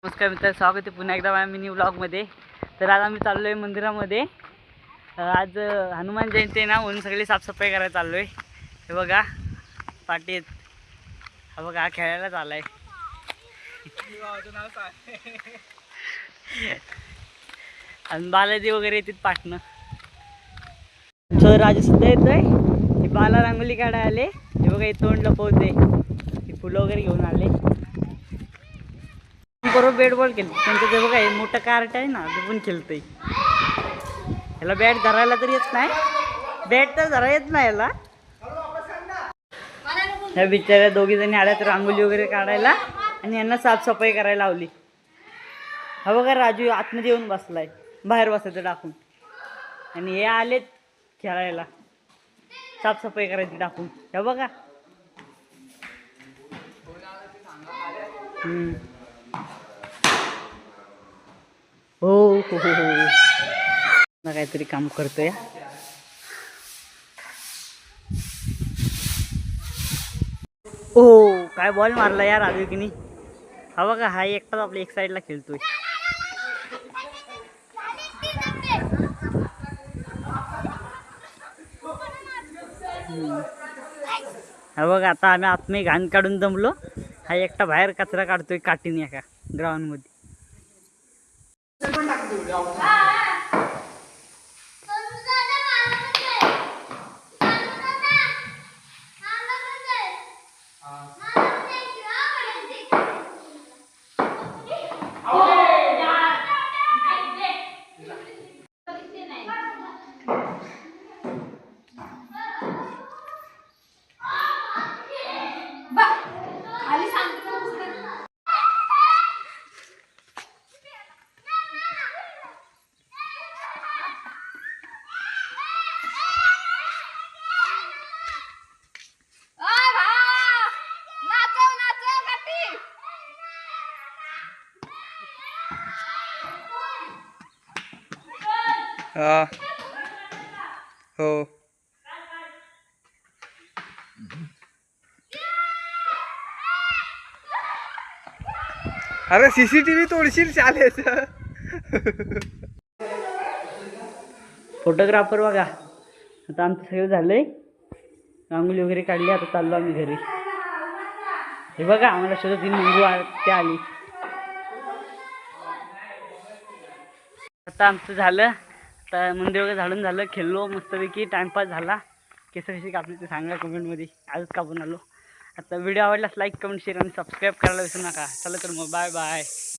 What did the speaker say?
नमस्कार मित्र, स्वागत आहे पुन्हा एकदा माझ्या मिनी व्लॉगमध्ये. तर आज आम्ही चाललो आहे मंदिरामध्ये. आज हनुमान जयंती ना, म्हणून सगळी साफसफाई करायला चाललो आहे. हे बघा पाठी आहेत, हा बघा हा खेळायला चालला आहे. आणि बालाजी वगैरे येतात पाठणं. राजू सुद्धा येतोय. हे बाला रांगोली काढायला आले. हे बघा हे तोंड लपवते, हे फुलं वगैरे घेऊन आले. बरोबर बॅट बॉल खेळते त्यांचं. ते बघा हे मोठं कार्ट आहे ना, ते पण खेळतंय. ह्याला बॅट धरायला तर येत नाही, बॅट तर धरायला येत नाही याला. ह्या बिचाऱ्या दोघी जणी आल्या तर रांगोली वगैरे काढायला आणि यांना साफसफाई करायला लावली. हा बघा राजू आतमध्ये येऊन बसलाय, बाहेर बसायचं टाकून. आणि हे आलेत खेळायला, साफसफाई करायची टाकून. हे बघा हो हो हो हो ना, काहीतरी काम करतोय. ओ काय बॉल मारला यार राजू की नाही. हा बघा हा एकटाच आपल्या एक साईडला खेळतोय. हा बघा आता आम्ही आतमध्ये घाण काढून जमलो. हा एकटा बाहेर कचरा काढतोय काठीने एका ग्राउंड मध्ये. हो अरे सीसीटीव्ही तोडशील चालेल. फोटोग्राफर बघा. आता आमचं सगळं झालंय, रांगोली वगैरे काढली. आता चाललो आम्ही घरी. हे बघा आम्हाला शोधत ही मंगू ते आली. आता आमचं झालं, आता मंदिर वगैरे झाडून झालं, खेळलो मस्तपैकी, टाइमपास झाला. केस कशी कापली ते सांगा कमेंटमध्ये, आजच कापून आलो. आता व्हिडिओ आवडल्यास लाईक, कमेंट, शेअर आणि सबस्क्राईब करायला विसरू नका. चला तर मग बाय बाय.